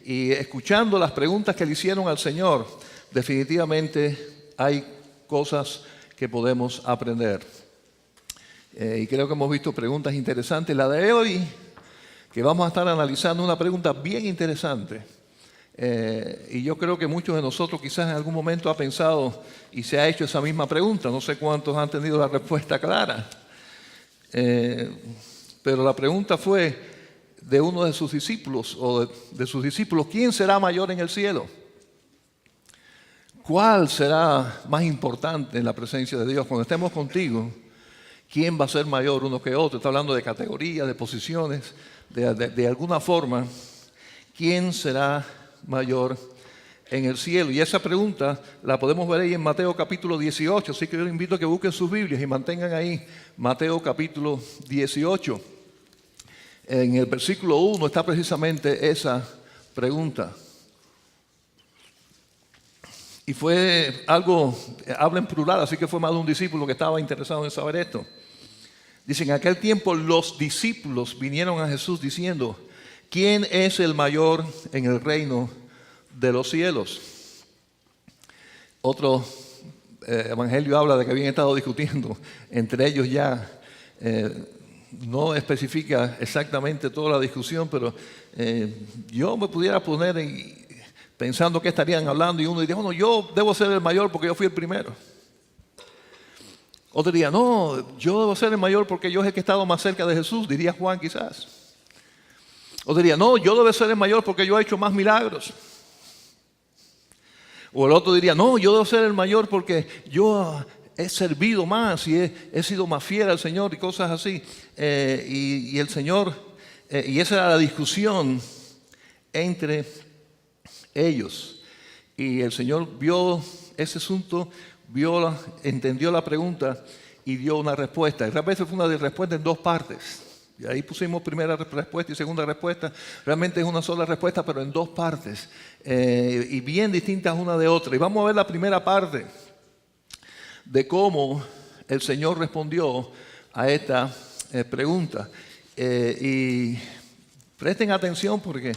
Y escuchando las preguntas que le hicieron al Señor, definitivamente hay cosas que podemos aprender. Y creo que hemos visto preguntas interesantes. La de hoy, que vamos a estar analizando, una pregunta bien interesante. Y yo creo que muchos de nosotros quizás en algún momento ha pensado y se ha hecho esa misma pregunta. No sé cuántos han tenido la respuesta clara. Pero la pregunta fue de uno de sus discípulos, o de sus discípulos: ¿quién será mayor en el cielo? ¿Cuál será más importante en la presencia de Dios? Cuando estemos contigo, ¿quién va a ser mayor uno que otro? Está hablando de categorías, de posiciones, de alguna forma. ¿Quién será mayor en el cielo? Y esa pregunta la podemos ver ahí en Mateo capítulo 18. Así que yo les invito a que busquen sus Biblias y mantengan ahí Mateo capítulo 18. En el versículo 1 está precisamente esa pregunta. Y fue algo, habla en plural, así que fue más de un discípulo que estaba interesado en saber esto. Dice: en aquel tiempo los discípulos vinieron a Jesús diciendo: ¿quién es el mayor en el reino de los cielos? Otro evangelio habla de que habían estado discutiendo entre ellos ya. No especifica exactamente toda la discusión, pero yo me pudiera poner pensando que estarían hablando, y uno diría: bueno, yo debo ser el mayor porque yo fui el primero. Otro diría: no, yo debo ser el mayor porque yo es el que he estado más cerca de Jesús, diría Juan quizás. Otro diría: no, yo debo ser el mayor porque yo he hecho más milagros. O el otro diría: no, yo debo ser el mayor porque yo he servido más y he sido más fiel al Señor y cosas así. Y el Señor, y esa era la discusión entre ellos. Y el Señor vio ese asunto, entendió la pregunta y dio una respuesta. Y realmente fue una respuesta en dos partes. Y ahí pusimos primera respuesta y segunda respuesta. Realmente es una sola respuesta, pero en dos partes. Y bien distintas una de otra. Y vamos a ver la primera parte de cómo el Señor respondió a esta pregunta. Y presten atención porque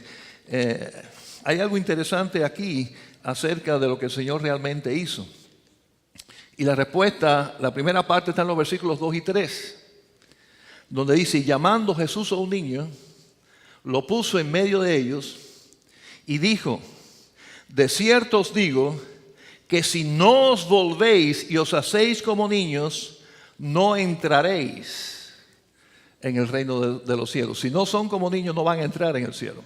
hay algo interesante aquí acerca de lo que el Señor realmente hizo. Y la respuesta, la primera parte está en los versículos 2 y 3, donde dice: llamando Jesús a un niño, lo puso en medio de ellos y dijo: de cierto os digo que si no os volvéis y os hacéis como niños, no entraréis en el reino de los cielos. Si no son como niños, no van a entrar en el cielo.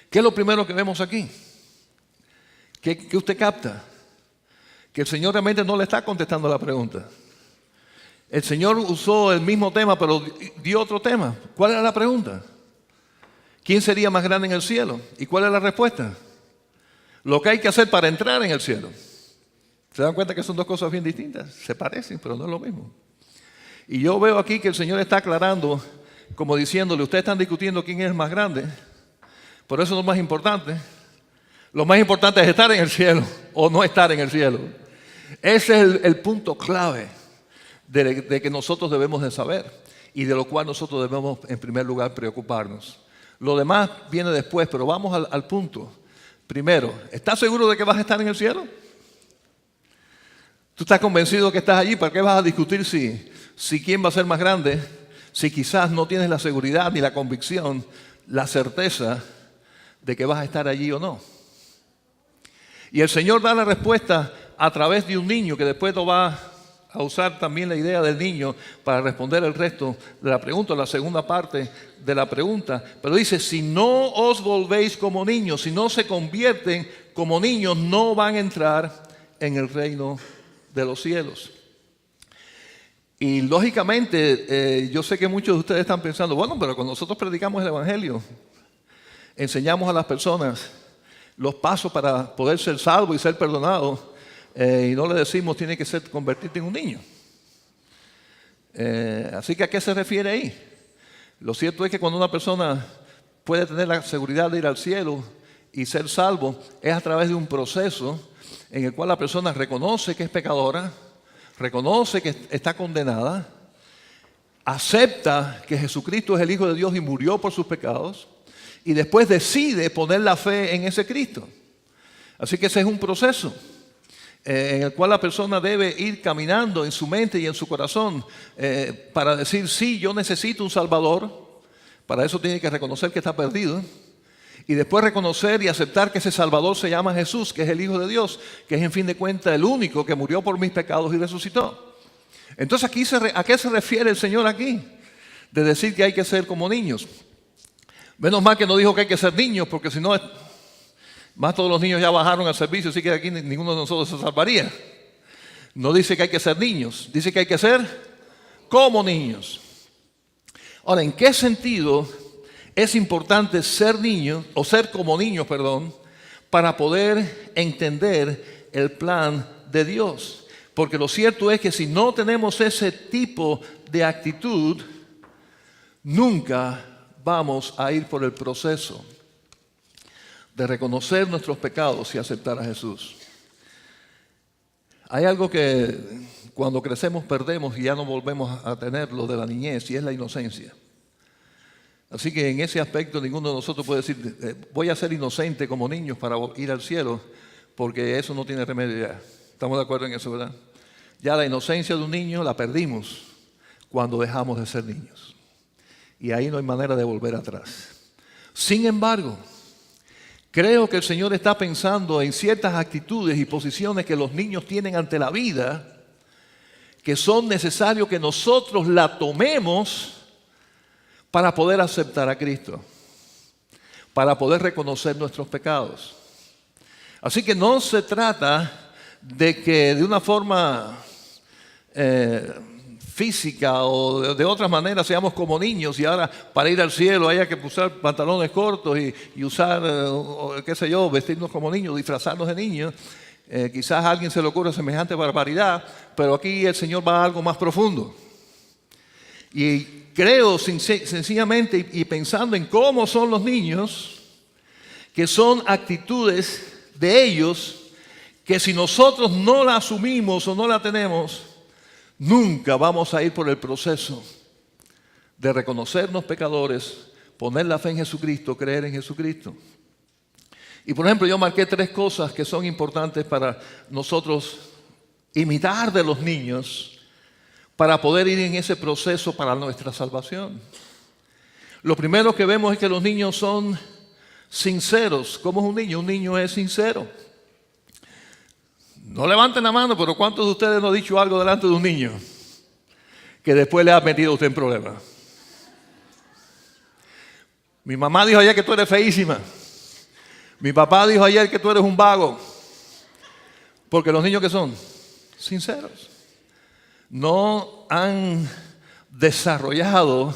¿Qué es lo primero que vemos aquí? ¿Qué usted capta? Que el Señor realmente no le está contestando la pregunta. El Señor usó el mismo tema, pero dio otro tema. ¿Cuál era la pregunta? ¿Quién sería más grande en el cielo? ¿Y cuál es la respuesta? Lo que hay que hacer para entrar en el cielo. ¿Se dan cuenta que son dos cosas bien distintas? Se parecen, pero no es lo mismo. Y yo veo aquí que el Señor está aclarando, como diciéndole: ustedes están discutiendo quién es el más grande, pero eso no es lo más importante. Lo más importante es estar en el cielo o no estar en el cielo. Ese es el punto clave de que nosotros debemos de saber y de lo cual nosotros debemos en primer lugar preocuparnos. Lo demás viene después, pero vamos al punto. Primero, ¿estás seguro de que vas a estar en el cielo? ¿Tú estás convencido de que estás allí? ¿Para qué vas a discutir si quién va a ser más grande? Si quizás no tienes la seguridad ni la convicción, la certeza de que vas a estar allí o no. Y el Señor da la respuesta a través de un niño, que después lo va a usar también la idea del niño para responder el resto de la pregunta, la segunda parte de la pregunta. Pero dice: si no os volvéis como niños, si no se convierten como niños, no van a entrar en el reino de los cielos. Y lógicamente, yo sé que muchos de ustedes están pensando: bueno, pero cuando nosotros predicamos el Evangelio, enseñamos a las personas los pasos para poder ser salvo y ser perdonado, y no le decimos tiene que convertirte en un niño. Así que ¿a qué se refiere ahí? Lo cierto es que cuando una persona puede tener la seguridad de ir al cielo y ser salvo, es a través de un proceso en el cual la persona reconoce que es pecadora, reconoce que está condenada, acepta que Jesucristo es el Hijo de Dios y murió por sus pecados, y después decide poner la fe en ese Cristo. Así que ese es un proceso en el cual la persona debe ir caminando en su mente y en su corazón para decir, sí, yo necesito un Salvador. Para eso tiene que reconocer que está perdido. Y después reconocer y aceptar que ese Salvador se llama Jesús, que es el Hijo de Dios, que es en fin de cuentas el único que murió por mis pecados y resucitó. Entonces, ¿a qué se refiere el Señor aquí? De decir que hay que ser como niños. Menos mal que no dijo que hay que ser niños, porque si no, más todos los niños ya bajaron al servicio, así que aquí ninguno de nosotros se salvaría. No dice que hay que ser niños, dice que hay que ser como niños. Ahora, ¿en qué sentido es importante ser niños, o ser como niños, perdón, para poder entender el plan de Dios? Porque lo cierto es que si no tenemos ese tipo de actitud, nunca vamos a ir por el proceso de reconocer nuestros pecados y aceptar a Jesús. Hay algo que cuando crecemos perdemos y ya no volvemos a tenerlo de la niñez, y es la inocencia. Así que en ese aspecto ninguno de nosotros puede decir, voy a ser inocente como niños para ir al cielo, porque eso no tiene remedio ya. ¿Estamos de acuerdo en eso, verdad? Ya la inocencia de un niño la perdimos cuando dejamos de ser niños. Y ahí no hay manera de volver atrás. Sin embargo, creo que el Señor está pensando en ciertas actitudes y posiciones que los niños tienen ante la vida, que son necesarios que nosotros la tomemos para poder aceptar a Cristo, para poder reconocer nuestros pecados. Así que no se trata de que de una forma física o de otras maneras seamos como niños y ahora para ir al cielo haya que usar pantalones cortos y usar, qué sé yo, vestirnos como niños, disfrazarnos de niños. Quizás a alguien se le ocurra semejante barbaridad, pero aquí el Señor va a algo más profundo. Y creo sencillamente y pensando en cómo son los niños, que son actitudes de ellos que si nosotros no la asumimos o no la tenemos, nunca vamos a ir por el proceso de reconocernos pecadores, poner la fe en Jesucristo, creer en Jesucristo. Y por ejemplo, yo marqué 3 cosas que son importantes para nosotros imitar de los niños para poder ir en ese proceso para nuestra salvación. Lo primero que vemos es que los niños son sinceros. ¿Cómo es un niño? Un niño es sincero. No levanten la mano, pero ¿cuántos de ustedes no han dicho algo delante de un niño que después le ha metido a usted en problemas? Mi mamá dijo ayer que tú eres feísima. Mi papá dijo ayer que tú eres un vago. Porque los niños, ¿qué son? Sinceros. No han desarrollado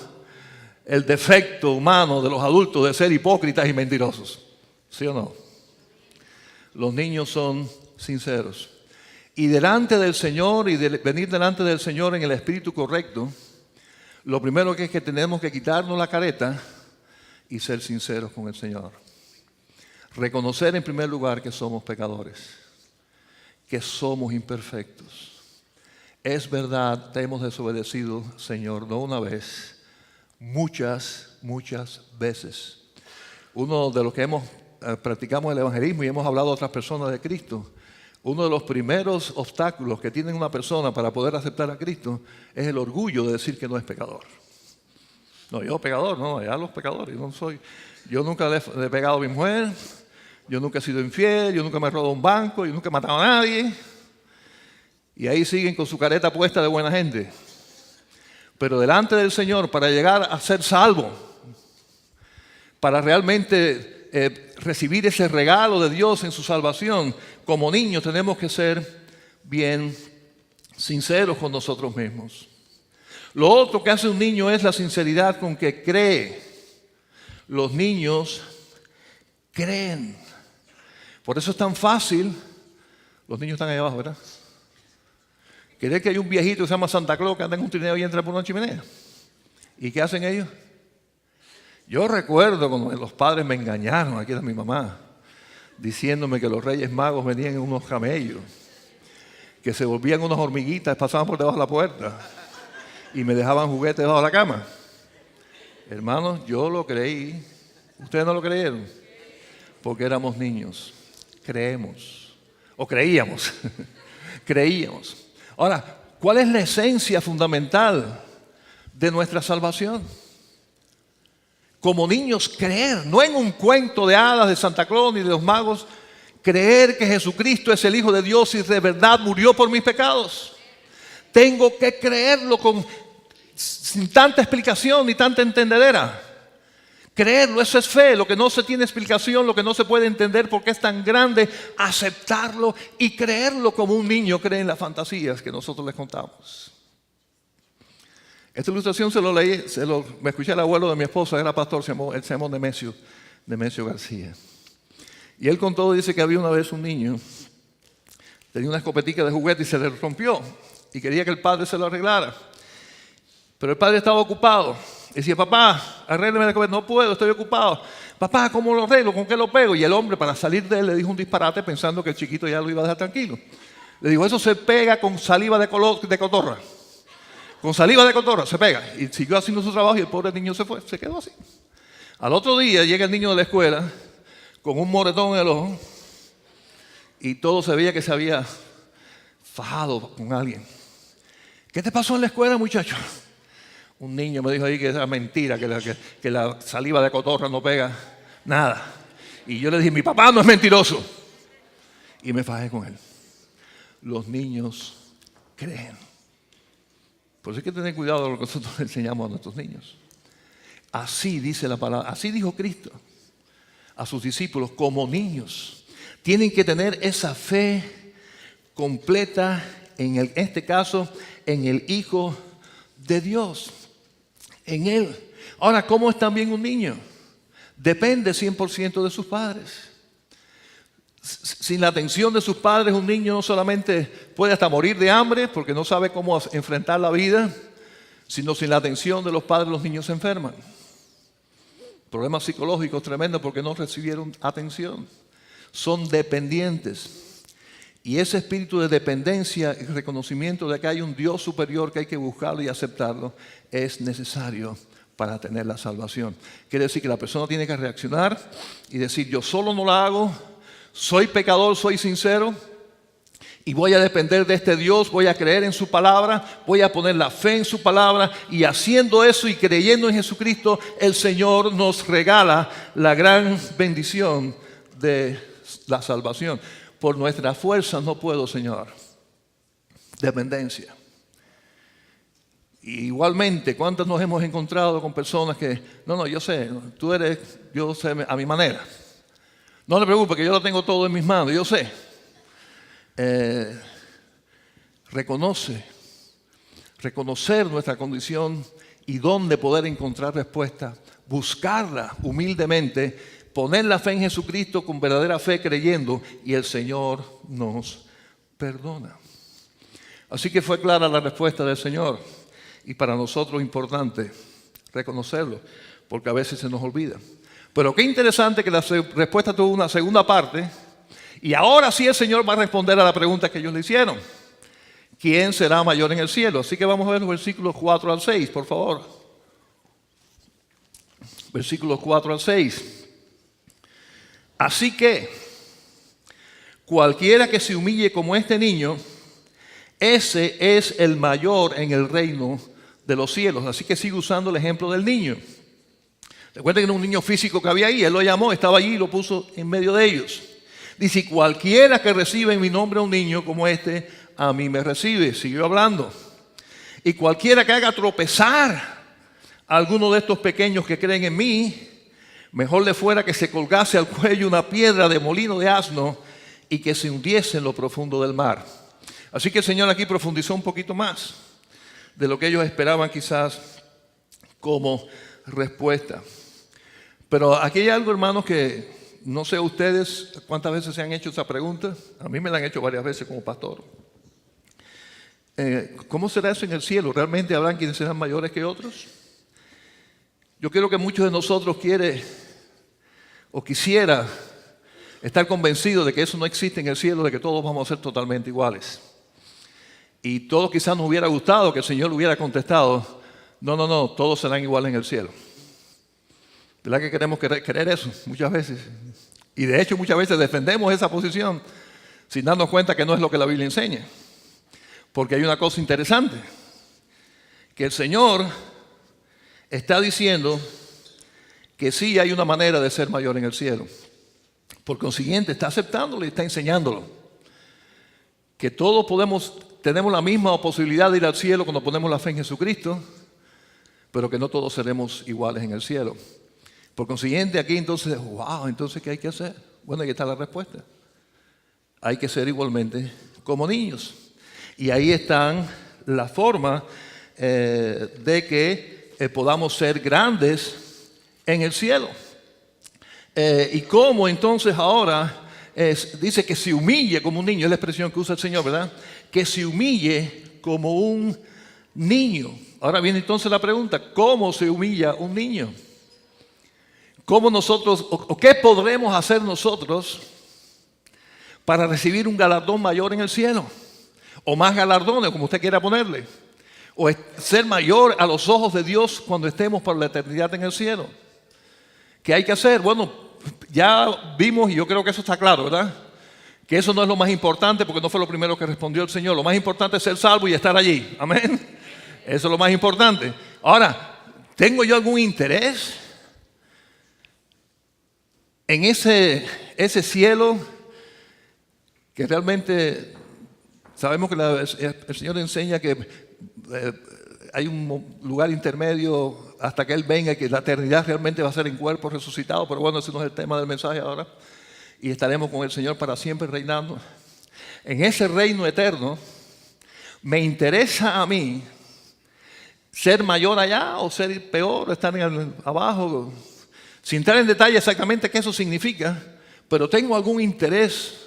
el defecto humano de los adultos de ser hipócritas y mentirosos. ¿Sí o no? Los niños son sinceros. Y delante del Señor y de venir delante del Señor en el espíritu correcto, lo primero que es que tenemos que quitarnos la careta y ser sinceros con el Señor. Reconocer en primer lugar que somos pecadores, que somos imperfectos. Es verdad, te hemos desobedecido, Señor, no una vez, muchas veces. Uno de los que practicamos el evangelismo y hemos hablado a otras personas de Cristo, uno de los primeros obstáculos que tiene una persona para poder aceptar a Cristo es el orgullo de decir que no es pecador. No, yo pecador, no, ya los pecadores, yo nunca le he pegado a mi mujer, yo nunca he sido infiel, yo nunca me he robado un banco, yo nunca he matado a nadie. Y ahí siguen con su careta puesta de buena gente. Pero delante del Señor, para llegar a ser salvo, para realmente recibir ese regalo de Dios en su salvación, como niños tenemos que ser bien sinceros con nosotros mismos. Lo otro que hace un niño es la sinceridad con que cree. Los niños creen. Por eso es tan fácil. Los niños están ahí abajo, ¿verdad? ¿Crees que hay un viejito que se llama Santa Claus que anda en un trineo y entra por una chimenea? ¿Y qué hacen ellos? Yo recuerdo cuando los padres me engañaron, aquí era mi mamá, diciéndome que los Reyes Magos venían en unos camellos, que se volvían unas hormiguitas, pasaban por debajo de la puerta y me dejaban juguetes debajo de la cama. Hermanos, yo lo creí ¿Ustedes no lo creyeron? Porque éramos niños. Creemos. O creíamos. Creíamos. Ahora, ¿cuál es la esencia fundamental de nuestra salvación? Como niños, creer, no en un cuento de hadas de Santa Claus ni de los magos, creer que Jesucristo es el Hijo de Dios y de verdad murió por mis pecados. Tengo que creerlo sin tanta explicación ni tanta entendedera. Creerlo, eso es fe, lo que no se tiene explicación, lo que no se puede entender porque es tan grande, aceptarlo y creerlo como un niño cree en las fantasías que nosotros les contamos. Esta ilustración se lo leí, me escuché al abuelo de mi esposa, era pastor, se llamó Nemesio García. Y él contó, dice que había una vez un niño, tenía una escopetica de juguete y se le rompió y quería que el padre se lo arreglara. Pero el padre estaba ocupado. Decía, papá, arréglame la escopeta. No puedo, estoy ocupado. Papá, ¿cómo lo arreglo? ¿Con qué lo pego? Y el hombre, para salir de él, le dijo un disparate pensando que el chiquito ya lo iba a dejar tranquilo. Le dijo, eso se pega con saliva de cotorra. Con saliva de cotorra se pega. Y siguió haciendo su trabajo y el pobre niño se fue, se quedó así. Al otro día llega el niño de la escuela con un moretón en el ojo y todo se veía que se había fajado con alguien. ¿Qué te pasó en la escuela, muchacho? Un niño me dijo ahí que era mentira, que la saliva de cotorra no pega nada. Y yo le dije, mi papá no es mentiroso. Y me fajé con él. Los niños creen. Por eso hay que tener cuidado de lo que nosotros le enseñamos a nuestros niños. Así dice la palabra, así dijo Cristo a sus discípulos, como niños. Tienen que tener esa fe completa, en este caso, en el Hijo de Dios, en Él. Ahora, ¿cómo es también un niño? Depende 100% de sus padres. Sin la atención de sus padres, un niño no solamente puede hasta morir de hambre porque no sabe cómo enfrentar la vida, sino sin la atención de los padres los niños se enferman. Problemas psicológicos tremendos porque no recibieron atención. Son dependientes. Y ese espíritu de dependencia y reconocimiento de que hay un Dios superior que hay que buscarlo y aceptarlo es necesario para tener la salvación. Quiere decir que la persona tiene que reaccionar y decir, yo solo no la hago, soy pecador, soy sincero y voy a depender de este Dios, voy a creer en su palabra, voy a poner la fe en su palabra y haciendo eso y creyendo en Jesucristo, el Señor nos regala la gran bendición de la salvación. Por nuestras fuerzas no puedo, Señor. Dependencia. Igualmente, ¿cuántos nos hemos encontrado con personas que, no, yo sé, yo sé a mi manera. No le preocupe que yo lo tengo todo en mis manos, yo sé. Reconocer nuestra condición y dónde poder encontrar respuesta, buscarla humildemente, poner la fe en Jesucristo con verdadera fe creyendo y el Señor nos perdona. Así que fue clara la respuesta del Señor y para nosotros es importante reconocerlo porque a veces se nos olvida. Pero qué interesante que la respuesta tuvo una segunda parte y ahora sí el Señor va a responder a la pregunta que ellos le hicieron. ¿Quién será mayor en el cielo? Así que vamos a ver los versículos 4 al 6, por favor. Versículos 4 al 6. Así que cualquiera que se humille como este niño, ese es el mayor en el reino de los cielos. Así que sigue usando el ejemplo del niño. Recuerden que era un niño físico que había ahí, él lo llamó, estaba allí y lo puso en medio de ellos. Dice, cualquiera que recibe en mi nombre a un niño como este, a mí me recibe. Siguió hablando. Y cualquiera que haga tropezar a alguno de estos pequeños que creen en mí, mejor le fuera que se colgase al cuello una piedra de molino de asno y que se hundiese en lo profundo del mar. Así que el Señor aquí profundizó un poquito más de lo que ellos esperaban quizás como respuesta. Pero aquí hay algo, hermanos, que no sé ustedes cuántas veces se han hecho esa pregunta. A mí me la han hecho varias veces como pastor. ¿Cómo será eso en el cielo? ¿Realmente habrán quienes serán mayores que otros? Yo creo que muchos de nosotros quisiera estar convencidos de que eso no existe en el cielo, de que todos vamos a ser totalmente iguales. Y todos quizás nos hubiera gustado que el Señor hubiera contestado, no, todos serán iguales en el cielo. ¿Verdad que queremos querer eso muchas veces? Y de hecho muchas veces defendemos esa posición sin darnos cuenta que no es lo que la Biblia enseña. Porque hay una cosa interesante, que el Señor está diciendo que sí hay una manera de ser mayor en el cielo. Por consiguiente, está aceptándolo y está enseñándolo. Que todos tenemos la misma posibilidad de ir al cielo cuando ponemos la fe en Jesucristo, pero que no todos seremos iguales en el cielo. Por consiguiente, aquí entonces, wow, entonces ¿qué hay que hacer? Bueno, ahí está la respuesta. Hay que ser igualmente como niños. Y ahí están las formas de que podamos ser grandes en el cielo. Y cómo entonces ahora dice que se humille como un niño, es la expresión que usa el Señor, ¿verdad? Que se humille como un niño. Ahora viene entonces la pregunta, ¿cómo se humilla un niño? ¿Cómo nosotros, o qué podremos hacer nosotros para recibir un galardón mayor en el cielo? O más galardones, como usted quiera ponerle. O ser mayor a los ojos de Dios cuando estemos por la eternidad en el cielo. ¿Qué hay que hacer? Bueno, ya vimos, y yo creo que eso está claro, ¿verdad? Que eso no es lo más importante porque no fue lo primero que respondió el Señor. Lo más importante es ser salvo y estar allí. Amén. Eso es lo más importante. Ahora, ¿tengo yo algún interés en ese cielo que realmente sabemos que el Señor enseña que hay un lugar intermedio hasta que Él venga y que la eternidad realmente va a ser en cuerpo resucitado? Pero bueno, ese no es el tema del mensaje ahora. Y estaremos con el Señor para siempre reinando. En ese reino eterno, me interesa a mí ser mayor allá o ser peor, estar abajo, sin entrar en detalle exactamente qué eso significa, pero tengo algún interés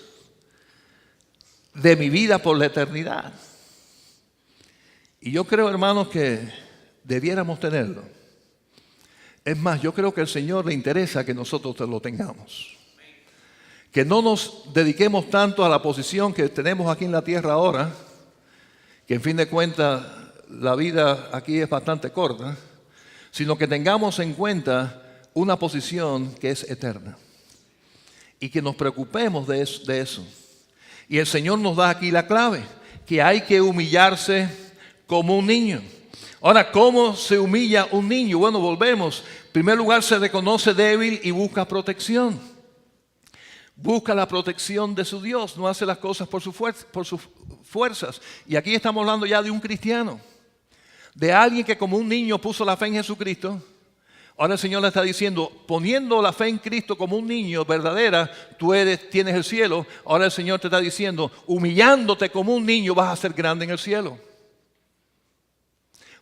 de mi vida por la eternidad. Y yo creo, hermanos, que debiéramos tenerlo. Es más, yo creo que al Señor le interesa que nosotros lo tengamos. Que no nos dediquemos tanto a la posición que tenemos aquí en la tierra ahora, que en fin de cuentas la vida aquí es bastante corta, sino que tengamos en cuenta una posición que es eterna. Y que nos preocupemos de eso. Y el Señor nos da aquí la clave, que hay que humillarse como un niño. Ahora, ¿cómo se humilla un niño? Bueno, volvemos. En primer lugar, se reconoce débil y busca protección. Busca la protección de su Dios, no hace las cosas por sus fuerzas. Y aquí estamos hablando ya de un cristiano, de alguien que como un niño puso la fe en Jesucristo. Ahora el Señor le está diciendo, poniendo la fe en Cristo como un niño verdadera, tienes el cielo. Ahora el Señor te está diciendo, humillándote como un niño vas a ser grande en el cielo.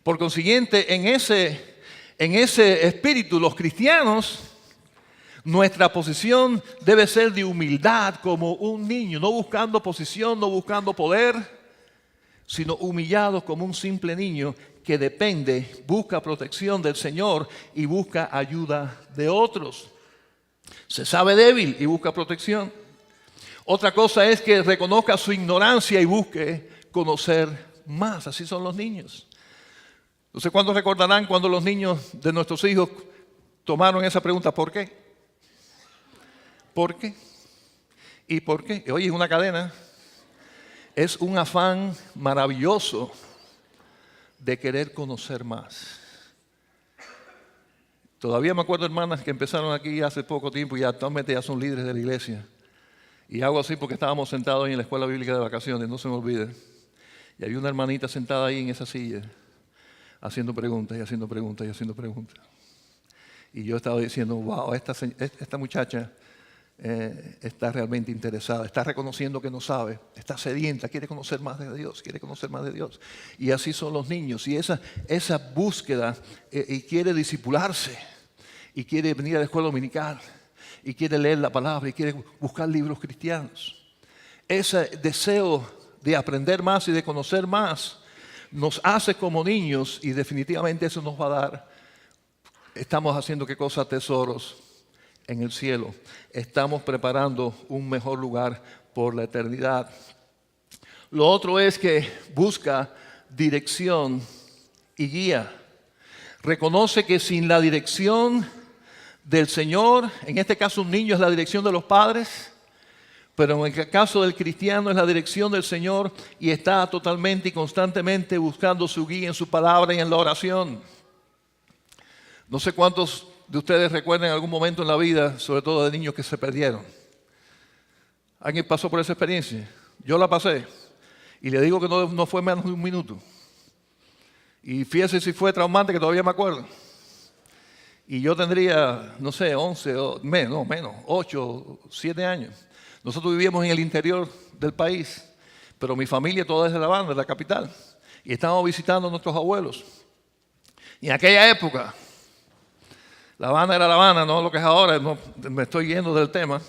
Por consiguiente, en ese espíritu, los cristianos, nuestra posición debe ser de humildad como un niño, no buscando posición, no buscando poder, sino humillados como un simple niño que depende, busca protección del Señor y busca ayuda de otros. Se sabe débil y busca protección. Otra cosa es que reconozca su ignorancia y busque conocer más. Así son los niños. No sé cuándo recordarán cuando los niños de nuestros hijos tomaron esa pregunta, ¿por qué? ¿Por qué? ¿Y por qué? Oye, es una cadena. Es un afán maravilloso de querer conocer más. Todavía me acuerdo, hermanas, que empezaron aquí hace poco tiempo y actualmente ya son líderes de la iglesia. Y hago así porque estábamos sentados ahí en la escuela bíblica de vacaciones, no se me olvide. Y había una hermanita sentada ahí en esa silla, haciendo preguntas y haciendo preguntas y haciendo preguntas. Y yo estaba diciendo, wow, esta muchacha está realmente interesada, está reconociendo que no sabe, está sedienta, quiere conocer más de Dios, quiere conocer más de Dios. Y así son los niños. Y esa búsqueda, y quiere discipularse, y quiere venir a la escuela dominical, y quiere leer la palabra, y quiere buscar libros cristianos. Ese deseo de aprender más y de conocer más nos hace como niños, y definitivamente eso nos va a dar, estamos haciendo qué cosa, tesoros en el cielo. Estamos preparando un mejor lugar por la eternidad. Lo otro es que busca dirección y guía. Reconoce que sin la dirección del Señor, en este caso un niño es la dirección de los padres, pero en el caso del cristiano es la dirección del Señor y está totalmente y constantemente buscando su guía en su palabra y en la oración. No sé cuántos de ustedes recuerdan algún momento en la vida, sobre todo de niños que se perdieron. ¿Alguien pasó por esa experiencia? Yo la pasé. Y le digo que no fue menos de un minuto. Y fíjese si fue traumante, que todavía me acuerdo. Y yo tendría, no sé, 11, menos, 8, 7 años. Nosotros vivíamos en el interior del país, pero mi familia toda es de La Habana, de la capital. Y estábamos visitando a nuestros abuelos. Y en aquella época, La Habana era La Habana, no lo que es ahora, no, me estoy yendo del tema.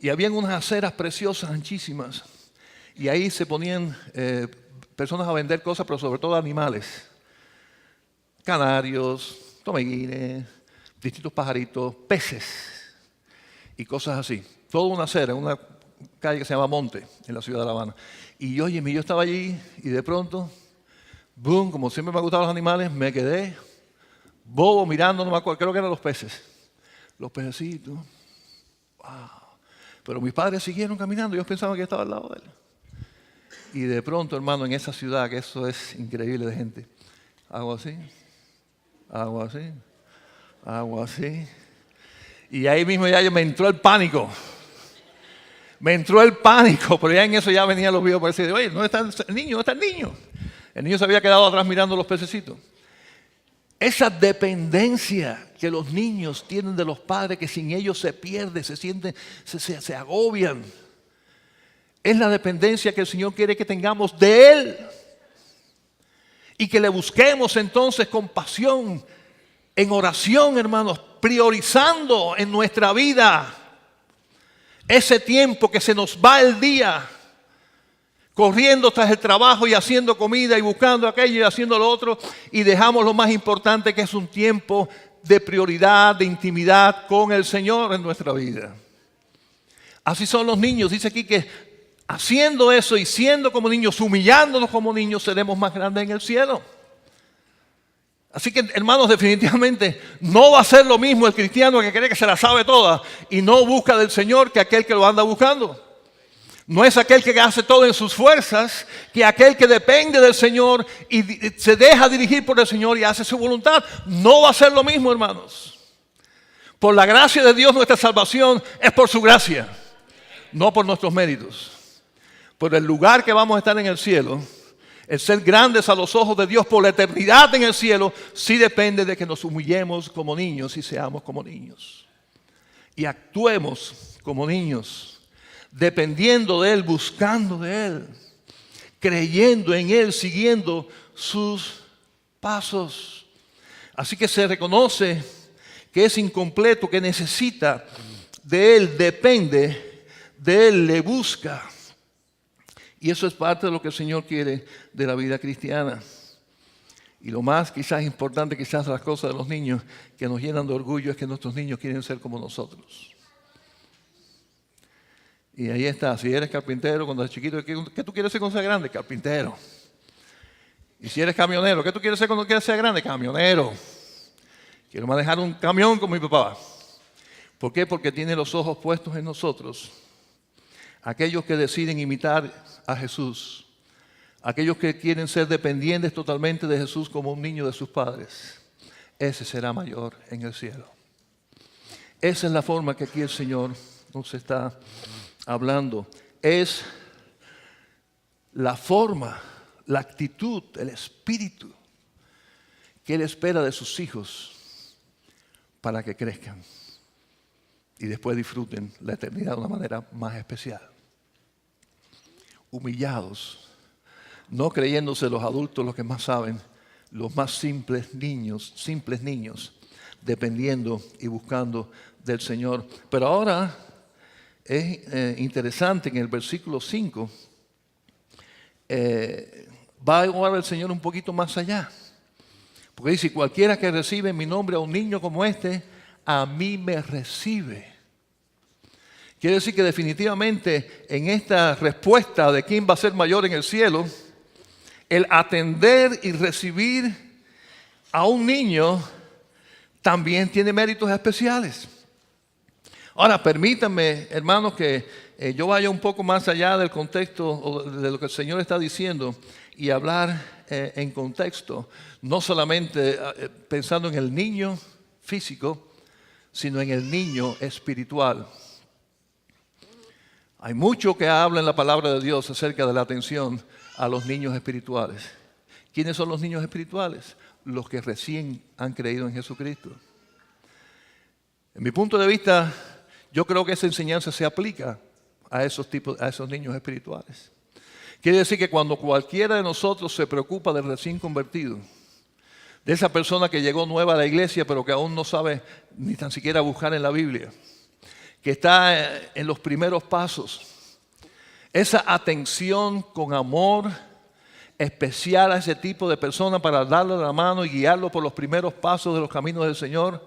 Y habían unas aceras preciosas, anchísimas. Y ahí se ponían personas a vender cosas, pero sobre todo animales. Canarios, tomeguines, distintos pajaritos, peces y cosas así. Toda una acera, una calle que se llama Monte, en la ciudad de La Habana. Y yo estaba allí y de pronto, boom, como siempre me han gustado los animales, me quedé bobo mirando, no me acuerdo, creo que eran los peces. Los pececitos. Wow. Pero mis padres siguieron caminando, yo pensaba que estaba al lado de él. Y de pronto, hermano, en esa ciudad, que eso es increíble de gente, hago así, hago así, hago así. Y ahí mismo ya me entró el pánico. Me entró el pánico, pero ya en eso ya venían los videos para decir, oye, ¿dónde está el niño? ¿Dónde está el niño? El niño se había quedado atrás mirando los pececitos. Esa dependencia que los niños tienen de los padres, que sin ellos se pierden, se sienten, se agobian. Es la dependencia que el Señor quiere que tengamos de Él. Y que le busquemos entonces con pasión, en oración, hermanos, priorizando en nuestra vida ese tiempo que se nos va el día, corriendo tras el trabajo y haciendo comida y buscando aquello y haciendo lo otro, y dejamos lo más importante, que es un tiempo de prioridad, de intimidad con el Señor en nuestra vida. Así son los niños. Dice aquí que haciendo eso y siendo como niños, humillándonos como niños, seremos más grandes en el cielo. Así que, hermanos, definitivamente no va a ser lo mismo el cristiano que cree que se la sabe toda y no busca del Señor que aquel que lo anda buscando. No es aquel que hace todo en sus fuerzas, que aquel que depende del Señor y se deja dirigir por el Señor y hace su voluntad. No va a ser lo mismo, hermanos. Por la gracia de Dios, nuestra salvación es por su gracia, no por nuestros méritos. Por el lugar que vamos a estar en el cielo, el ser grandes a los ojos de Dios por la eternidad en el cielo, sí depende de que nos humillemos como niños y seamos como niños. Y actuemos como niños, dependiendo de Él, buscando de Él, creyendo en Él, siguiendo sus pasos. Así que se reconoce que es incompleto, que necesita de Él, depende de Él, le busca. Y eso es parte de lo que el Señor quiere de la vida cristiana. Y lo más quizás importante, quizás las cosas de los niños que nos llenan de orgullo, es que nuestros niños quieren ser como nosotros. Y ahí está, si eres carpintero cuando eres chiquito, ¿qué tú quieres ser cuando seas grande? Carpintero. Y si eres camionero, ¿qué tú quieres ser cuando quieres ser grande? Camionero. Quiero manejar un camión con mi papá. ¿Por qué? Porque tiene los ojos puestos en nosotros. Aquellos que deciden imitar a Jesús, aquellos que quieren ser dependientes totalmente de Jesús como un niño de sus padres, ese será mayor en el cielo. Esa es la forma que aquí el Señor nos está hablando. Es la forma, la actitud, el espíritu que Él espera de sus hijos para que crezcan y después disfruten la eternidad de una manera más especial. Humillados, no creyéndose los adultos los que más saben, los más simples niños, dependiendo y buscando del Señor. Pero ahora es interesante que en el versículo 5 va a llevar el Señor un poquito más allá. Porque dice, cualquiera que recibe en mi nombre a un niño como este, a mí me recibe. Quiere decir que definitivamente en esta respuesta de quién va a ser mayor en el cielo, el atender y recibir a un niño también tiene méritos especiales. Ahora, permítanme, hermanos, que yo vaya un poco más allá del contexto o de lo que el Señor está diciendo y hablar en contexto, no solamente pensando en el niño físico, sino en el niño espiritual. Hay mucho que habla en la palabra de Dios acerca de la atención a los niños espirituales. ¿Quiénes son los niños espirituales? Los que recién han creído en Jesucristo. En mi punto de vista, yo creo que esa enseñanza se aplica a esos niños espirituales. Quiere decir que cuando cualquiera de nosotros se preocupa del recién convertido, de esa persona que llegó nueva a la iglesia pero que aún no sabe ni tan siquiera buscar en la Biblia, que está en los primeros pasos, esa atención con amor especial a ese tipo de persona para darle la mano y guiarlo por los primeros pasos de los caminos del Señor,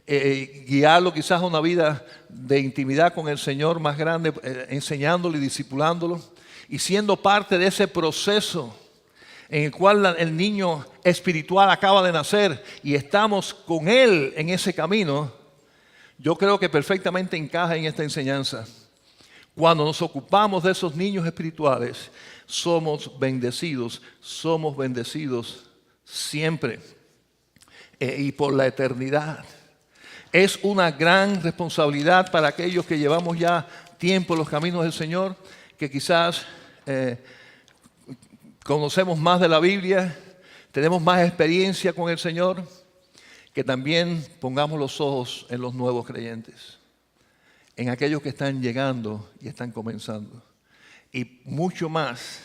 guiarlo quizás a una vida de intimidad con el Señor más grande, enseñándolo y discipulándolo y siendo parte de ese proceso en el cual el niño espiritual acaba de nacer y estamos con él en ese camino. Yo creo que perfectamente encaja en esta enseñanza. Cuando nos ocupamos de esos niños espirituales, somos bendecidos siempre y por la eternidad. Es una gran responsabilidad para aquellos que llevamos ya tiempo en los caminos del Señor, que quizás conocemos más de la Biblia, tenemos más experiencia con el Señor, que también pongamos los ojos en los nuevos creyentes, en aquellos que están llegando y están comenzando. Y mucho más,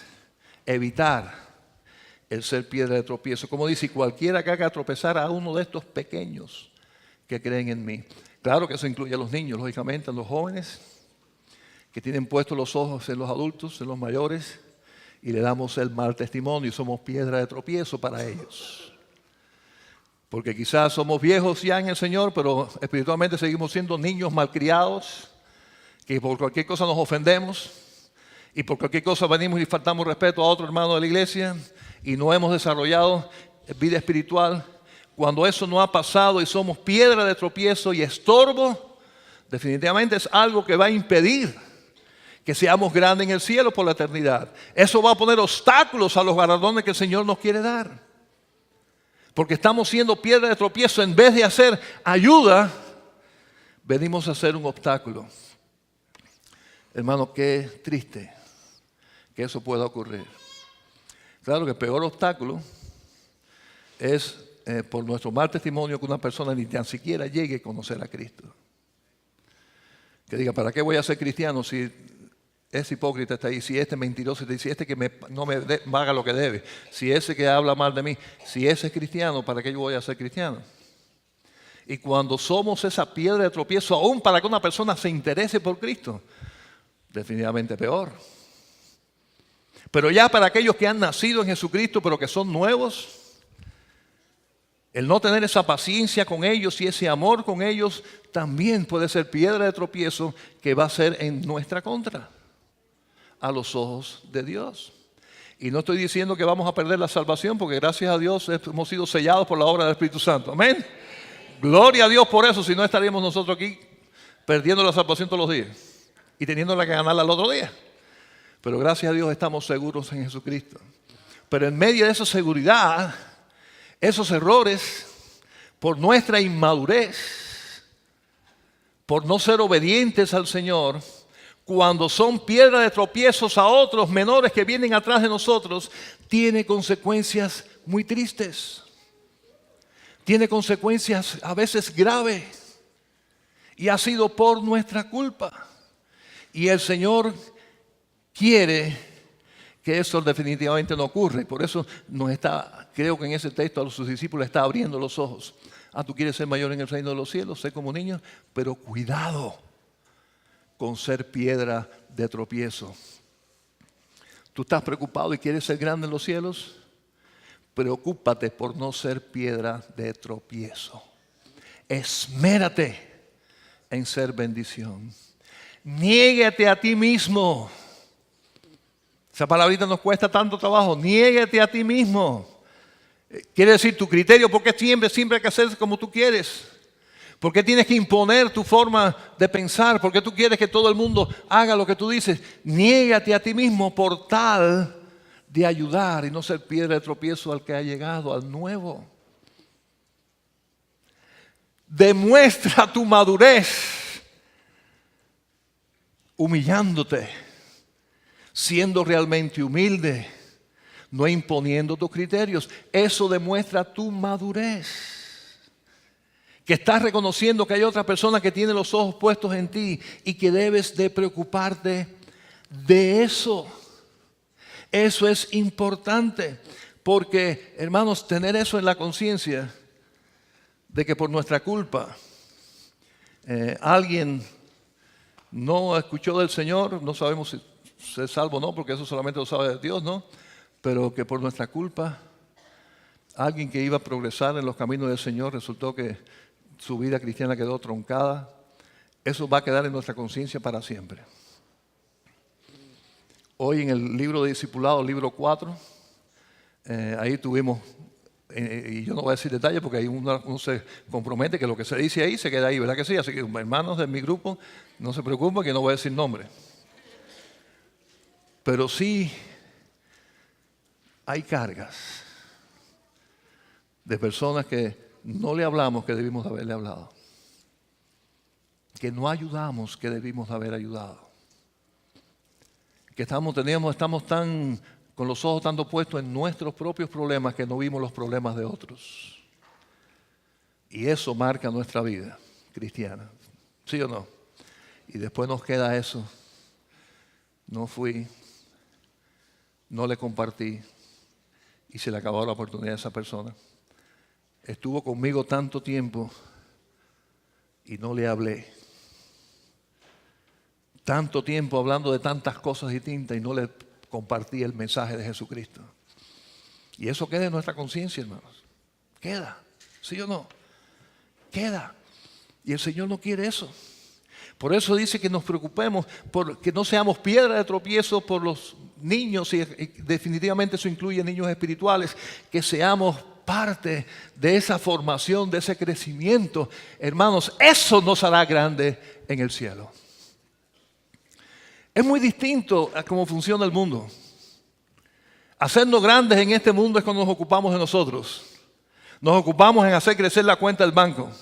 evitar el ser piedra de tropiezo. Como dice, cualquiera que haga tropezar a uno de estos pequeños que creen en mí. Claro que eso incluye a los niños, lógicamente, a los jóvenes, que tienen puestos los ojos en los adultos, en los mayores, y le damos el mal testimonio y somos piedra de tropiezo para ellos. Porque quizás somos viejos ya en el Señor, pero espiritualmente seguimos siendo niños malcriados, que por cualquier cosa nos ofendemos y por cualquier cosa venimos y faltamos respeto a otro hermano de la iglesia y no hemos desarrollado vida espiritual. Cuando eso no ha pasado y somos piedra de tropiezo y estorbo, definitivamente es algo que va a impedir que seamos grandes en el cielo por la eternidad. Eso va a poner obstáculos a los galardones que el Señor nos quiere dar. Porque estamos siendo piedra de tropiezo. En vez de hacer ayuda, venimos a ser un obstáculo. Hermano, qué triste que eso pueda ocurrir. Claro que el peor obstáculo es por nuestro mal testimonio que una persona ni tan siquiera llegue a conocer a Cristo. Que diga, ¿para qué voy a ser cristiano si ese hipócrita está ahí, si este mentiroso está ahí, si este que no me haga lo que debe, si ese que habla mal de mí, si ese es cristiano, ¿para qué yo voy a ser cristiano? Y cuando somos esa piedra de tropiezo, aún para que una persona se interese por Cristo, definitivamente peor. Pero ya para aquellos que han nacido en Jesucristo, pero que son nuevos, el no tener esa paciencia con ellos y ese amor con ellos, también puede ser piedra de tropiezo que va a ser en nuestra contra, a los ojos de Dios. Y no estoy diciendo que vamos a perder la salvación, porque gracias a Dios hemos sido sellados por la obra del Espíritu Santo. Amén. Gloria a Dios por eso, si no estaríamos nosotros aquí perdiendo la salvación todos los días y teniéndola que ganarla al otro día. Pero gracias a Dios estamos seguros en Jesucristo. Pero en medio de esa seguridad, esos errores, por nuestra inmadurez, por no ser obedientes al Señor, cuando son piedra de tropiezos a otros menores que vienen atrás de nosotros, tiene consecuencias muy tristes. Tiene consecuencias a veces graves. Y ha sido por nuestra culpa. Y el Señor quiere que eso definitivamente no ocurra. Y por eso creo que en ese texto a sus discípulos está abriendo los ojos. Tú quieres ser mayor en el reino de los cielos, sé como niño, pero cuidado con ser piedra de tropiezo. ¿Tú estás preocupado y quieres ser grande en los cielos? Preocúpate por no ser piedra de tropiezo. Esmérate en ser bendición. Niégate a ti mismo. Esa palabrita nos cuesta tanto trabajo. Niégate a ti mismo. Quiere decir tu criterio, ¿por qué siempre hay que hacer como tú quieres? ¿Por qué tienes que imponer tu forma de pensar? ¿Por qué tú quieres que todo el mundo haga lo que tú dices? Niégate a ti mismo por tal de ayudar y no ser piedra de tropiezo al que ha llegado, al nuevo. Demuestra tu madurez humillándote, siendo realmente humilde, no imponiendo tus criterios. Eso demuestra tu madurez. Que estás reconociendo que hay otra persona que tiene los ojos puestos en ti y que debes de preocuparte de eso. Eso es importante porque, hermanos, tener eso en la conciencia de que por nuestra culpa alguien no escuchó del Señor, no sabemos si es salvo o no, porque eso solamente lo sabe Dios, ¿no? Pero que por nuestra culpa alguien que iba a progresar en los caminos del Señor resultó que su vida cristiana quedó truncada. Eso va a quedar en nuestra conciencia para siempre. Hoy en el libro de discipulado, libro 4, ahí tuvimos, y yo no voy a decir detalles porque ahí uno se compromete que lo que se dice ahí se queda ahí, ¿verdad que sí? Así que hermanos de mi grupo, no se preocupen que no voy a decir nombre. Pero sí hay cargas de personas que no le hablamos que debimos haberle hablado, que no ayudamos que debimos haber ayudado, que estamos tan con los ojos tanto puestos en nuestros propios problemas que no vimos los problemas de otros. Y eso marca nuestra vida cristiana, ¿sí o no? Y después nos queda eso. No fui, no le compartí y se le acabó la oportunidad a esa persona. Estuvo conmigo tanto tiempo y no le hablé. Tanto tiempo hablando de tantas cosas distintas y no le compartí el mensaje de Jesucristo. Y eso queda en nuestra conciencia, hermanos. Queda, ¿sí o no? Queda. Y el Señor no quiere eso. Por eso dice que nos preocupemos, por que no seamos piedra de tropiezo por los niños, y definitivamente eso incluye niños espirituales, que seamos parte de esa formación, de ese crecimiento. Hermanos, eso nos hará grande en el cielo. Es muy distinto a cómo funciona el mundo. Hacernos grandes en este mundo es cuando nos ocupamos de nosotros. Nos ocupamos en hacer crecer la cuenta del banco.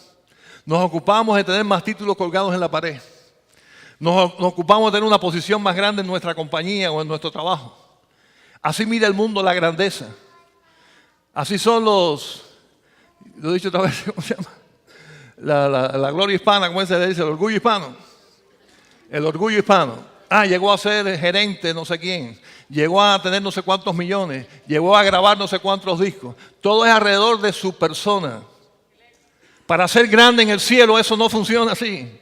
Nos ocupamos de tener más títulos colgados en la pared. Nos ocupamos de tener una posición más grande en nuestra compañía o en nuestro trabajo. Así mira el mundo la grandeza. Así son lo he dicho otra vez, ¿cómo se llama? La gloria hispana, ¿cómo se le dice? El orgullo hispano. El orgullo hispano. Llegó a ser gerente no sé quién. Llegó a tener no sé cuántos millones. Llegó a grabar no sé cuántos discos. Todo es alrededor de su persona. Para ser grande en el cielo eso no funciona así.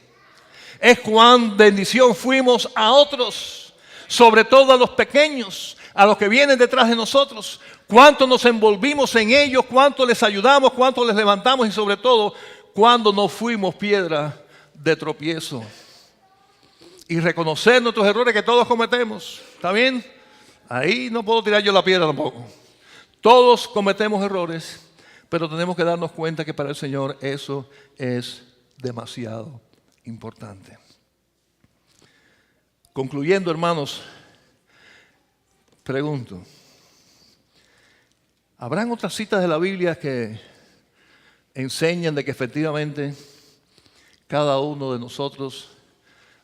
Es cuán bendición fuimos a otros, sobre todo a los pequeños, a los que vienen detrás de nosotros. Cuánto nos envolvimos en ellos, cuánto les ayudamos, cuánto les levantamos y sobre todo, cuando no fuimos piedra de tropiezo. Y reconocer nuestros errores que todos cometemos. ¿Está bien? Ahí no puedo tirar yo la piedra tampoco. Todos cometemos errores, pero tenemos que darnos cuenta que para el Señor eso es demasiado importante. Concluyendo, hermanos, pregunto, ¿habrán otras citas de la Biblia que enseñan de que efectivamente cada uno de nosotros,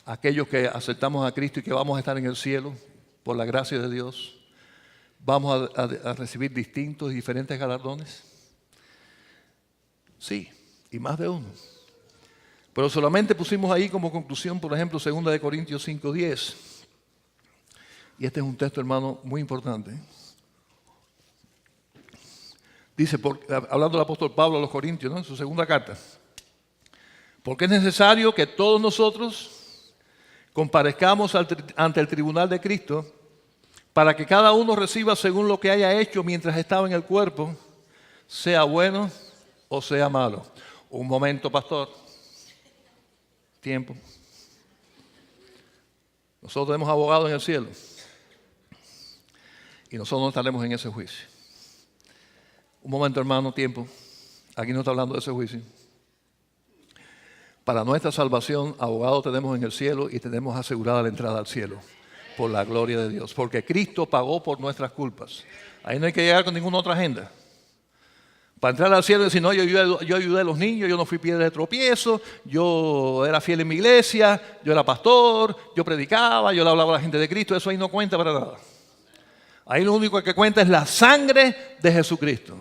aquellos que aceptamos a Cristo y que vamos a estar en el cielo por la gracia de Dios, vamos a recibir distintos y diferentes galardones? Sí, y más de uno. Pero solamente pusimos ahí como conclusión, por ejemplo, 2 Corintios 5:10. Y este es un texto, hermano, muy importante. Dice, hablando del apóstol Pablo a los Corintios, ¿no? En su segunda carta. Porque es necesario que todos nosotros comparezcamos ante el tribunal de Cristo para que cada uno reciba según lo que haya hecho mientras estaba en el cuerpo, sea bueno o sea malo. Un momento, pastor. Tiempo. Nosotros tenemos abogados en el cielo y nosotros no estaremos en ese juicio. Un momento, hermano, tiempo. Aquí no está hablando de ese juicio. Para nuestra salvación, abogado tenemos en el cielo y tenemos asegurada la entrada al cielo. Por la gloria de Dios. Porque Cristo pagó por nuestras culpas. Ahí no hay que llegar con ninguna otra agenda. Para entrar al cielo y decir, no, yo ayudé a los niños, yo no fui piedra de tropiezo, yo era fiel en mi iglesia, yo era pastor, yo predicaba, yo le hablaba a la gente de Cristo. Eso ahí no cuenta para nada. Ahí lo único que cuenta es la sangre de Jesucristo.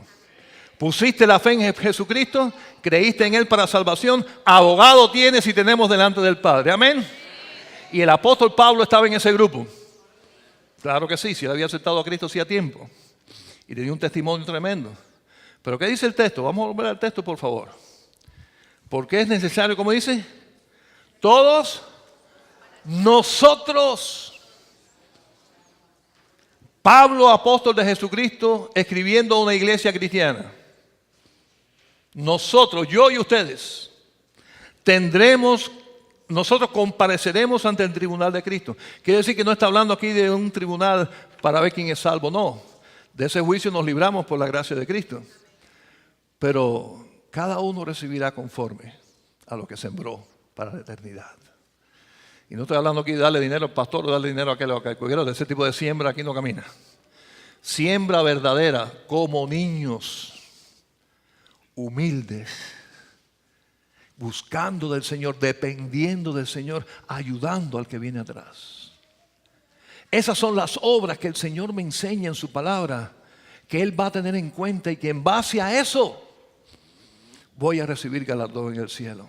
Pusiste la fe en Jesucristo, creíste en Él para salvación, abogado tienes y tenemos delante del Padre. Amén. Y el apóstol Pablo estaba en ese grupo. Claro que sí, si él había aceptado a Cristo hacía tiempo. Y tenía un testimonio tremendo. Pero ¿qué dice el texto? Vamos a volver al texto, por favor. Porque es necesario, como dice, todos nosotros. Pablo, apóstol de Jesucristo, escribiendo a una iglesia cristiana. Nosotros, yo y ustedes, nosotros compareceremos ante el tribunal de Cristo. Quiere decir que no está hablando aquí de un tribunal para ver quién es salvo, no. De ese juicio nos libramos por la gracia de Cristo. Pero cada uno recibirá conforme a lo que sembró para la eternidad. Y no estoy hablando aquí de darle dinero al pastor o darle dinero a aquel o aquel. De ese tipo de siembra aquí no camina. Siembra verdadera como niños humildes, buscando del Señor, dependiendo del Señor, ayudando al que viene atrás. Esas son las obras que el Señor me enseña en su palabra, que Él va a tener en cuenta y que en base a eso voy a recibir galardón en el cielo.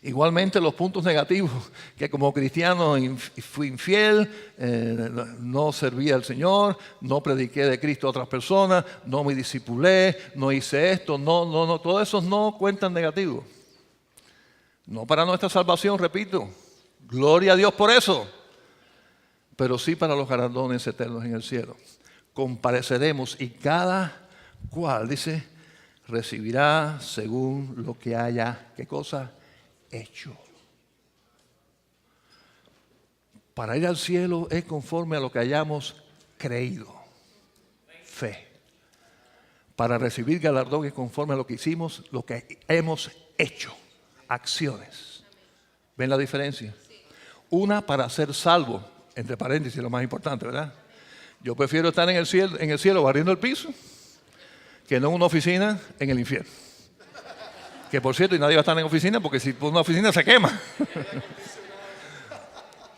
Igualmente los puntos negativos, que como cristiano fui infiel, no serví al Señor, no prediqué de Cristo a otras personas, no me discipulé, no hice esto, no, todos esos no cuentan negativos. No para nuestra salvación, repito, gloria a Dios por eso, pero sí para los galardones eternos en el cielo. Compareceremos y cada cual, dice, recibirá según lo que haya, ¿qué cosa? Hecho. Para ir al cielo es conforme a lo que hayamos creído. Fe. Para recibir galardón es conforme a lo que hicimos, lo que hemos hecho. Acciones. ¿Ven la diferencia? Una para ser salvo, entre paréntesis, lo más importante, ¿verdad? Yo prefiero estar en el cielo barriendo el piso que no en una oficina en el infierno. Que por cierto, y nadie va a estar en oficina porque si por una oficina se quema.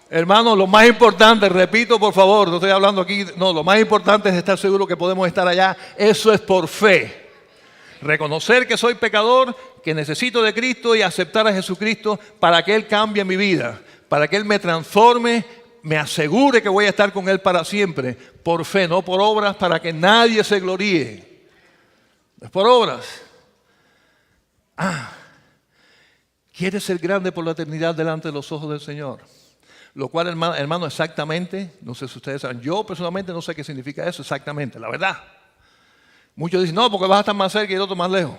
Hermano, lo más importante, repito por favor, no estoy hablando aquí, no, lo más importante es estar seguro que podemos estar allá. Eso es por fe. Reconocer que soy pecador, que necesito de Cristo y aceptar a Jesucristo para que Él cambie mi vida, para que Él me transforme, me asegure que voy a estar con Él para siempre, por fe, no por obras, para que nadie se gloríe. No es por obras. ¿Quieres ser grande por la eternidad delante de los ojos del Señor? Lo cual, hermano, exactamente, no sé si ustedes saben, yo personalmente no sé qué significa eso exactamente, la verdad. Muchos dicen, no, porque vas a estar más cerca y el otro más lejos.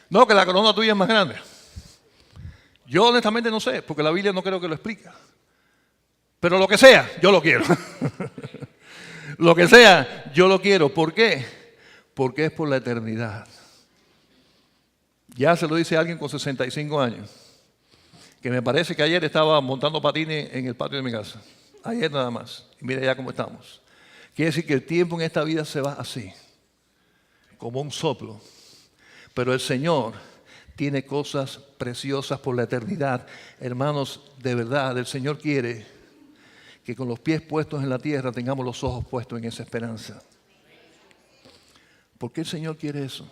No, que la corona tuya es más grande. Yo honestamente no sé, porque la Biblia no creo que lo explica. Pero lo que sea, yo lo quiero. Lo que sea, yo lo quiero. ¿Por qué? Porque es por la eternidad. Ya se lo dice alguien con 65 años, que me parece que ayer estaba montando patines en el patio de mi casa. Ayer nada más. Y mira ya cómo estamos. Quiere decir que el tiempo en esta vida se va así, como un soplo. Pero el Señor tiene cosas preciosas por la eternidad. Hermanos, de verdad, el Señor quiere que con los pies puestos en la tierra tengamos los ojos puestos en esa esperanza. ¿Por qué el Señor quiere eso?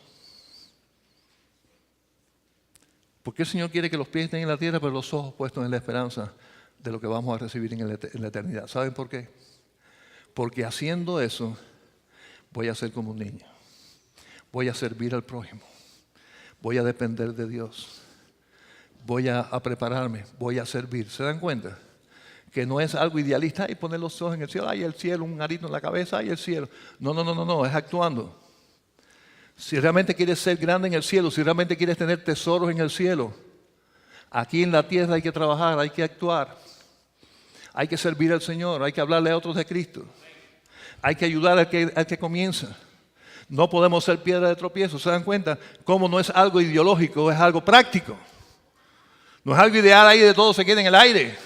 ¿Por qué el Señor quiere que los pies estén en la tierra, pero los ojos puestos en la esperanza de lo que vamos a recibir en la eternidad? ¿Saben por qué? Porque haciendo eso, voy a ser como un niño. Voy a servir al prójimo. Voy a depender de Dios. Voy a prepararme. Voy a servir. ¿Se dan cuenta? Que no es algo idealista y poner los ojos en el cielo. Ay, el cielo, un arito en la cabeza. Ay, el cielo. No. Es actuando. Si realmente quieres ser grande en el cielo, si realmente quieres tener tesoros en el cielo, aquí en la tierra hay que trabajar, hay que actuar, hay que servir al Señor, hay que hablarle a otros de Cristo, hay que ayudar al que comienza. No podemos ser piedra de tropiezo. ¿Se dan cuenta? Cómo no es algo ideológico, es algo práctico. No es algo ideal ahí de todo se queda en el aire.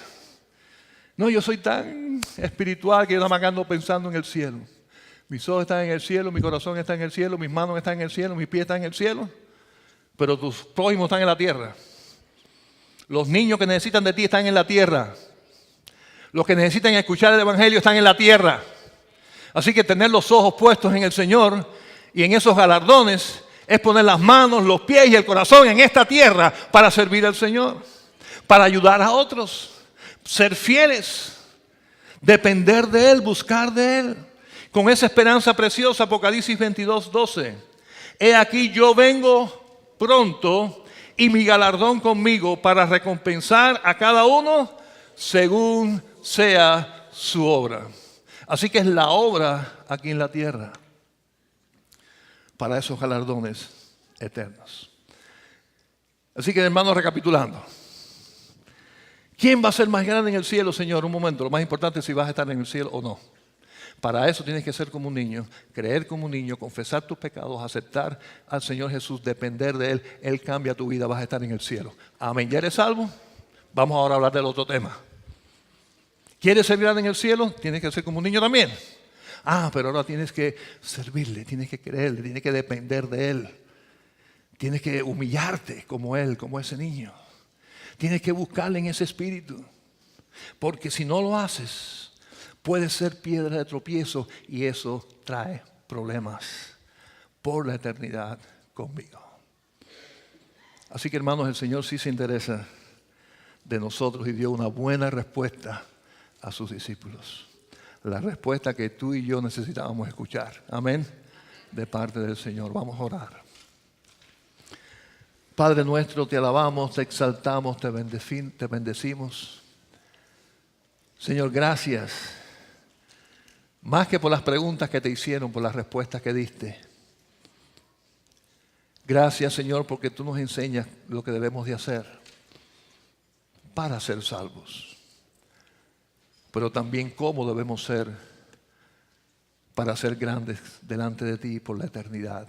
No, yo soy tan espiritual que yo nada más ando pensando en el cielo. Mis ojos están en el cielo, mi corazón está en el cielo, mis manos están en el cielo, mis pies están en el cielo. Pero tus prójimos están en la tierra. Los niños que necesitan de ti están en la tierra. Los que necesitan escuchar el evangelio están en la tierra. Así que tener los ojos puestos en el Señor y en esos galardones es poner las manos, los pies y el corazón en esta tierra para servir al Señor, para ayudar a otros, ser fieles, depender de Él, buscar de Él. Con esa esperanza preciosa, Apocalipsis 22:12. He aquí yo vengo pronto y mi galardón conmigo para recompensar a cada uno según sea su obra. Así que es la obra aquí en la tierra para esos galardones eternos. Así que, hermanos, recapitulando. ¿Quién va a ser más grande en el cielo, Señor? Un momento, lo más importante es si vas a estar en el cielo o no. Para eso tienes que ser como un niño, creer como un niño, confesar tus pecados, aceptar al Señor Jesús, depender de Él. Él cambia tu vida, vas a estar en el cielo. Amén. ¿Ya eres salvo? Vamos ahora a hablar del otro tema. ¿Quieres ser grande en el cielo? Tienes que ser como un niño también. Pero ahora tienes que servirle, tienes que creerle, tienes que depender de Él. Tienes que humillarte como Él, como ese niño. Tienes que buscarle en ese espíritu. Porque si no lo haces, puedes ser piedra de tropiezo y eso trae problemas por la eternidad conmigo. Así que, hermanos, el Señor sí se interesa de nosotros y dio una buena respuesta a sus discípulos. La respuesta que tú y yo necesitábamos escuchar. Amén. De parte del Señor. Vamos a orar. Padre nuestro, te alabamos, te exaltamos, te bendecimos. Señor, gracias. Más que por las preguntas que te hicieron, por las respuestas que diste. Gracias, Señor, porque tú nos enseñas lo que debemos de hacer para ser salvos. Pero también cómo debemos ser para ser grandes delante de ti por la eternidad.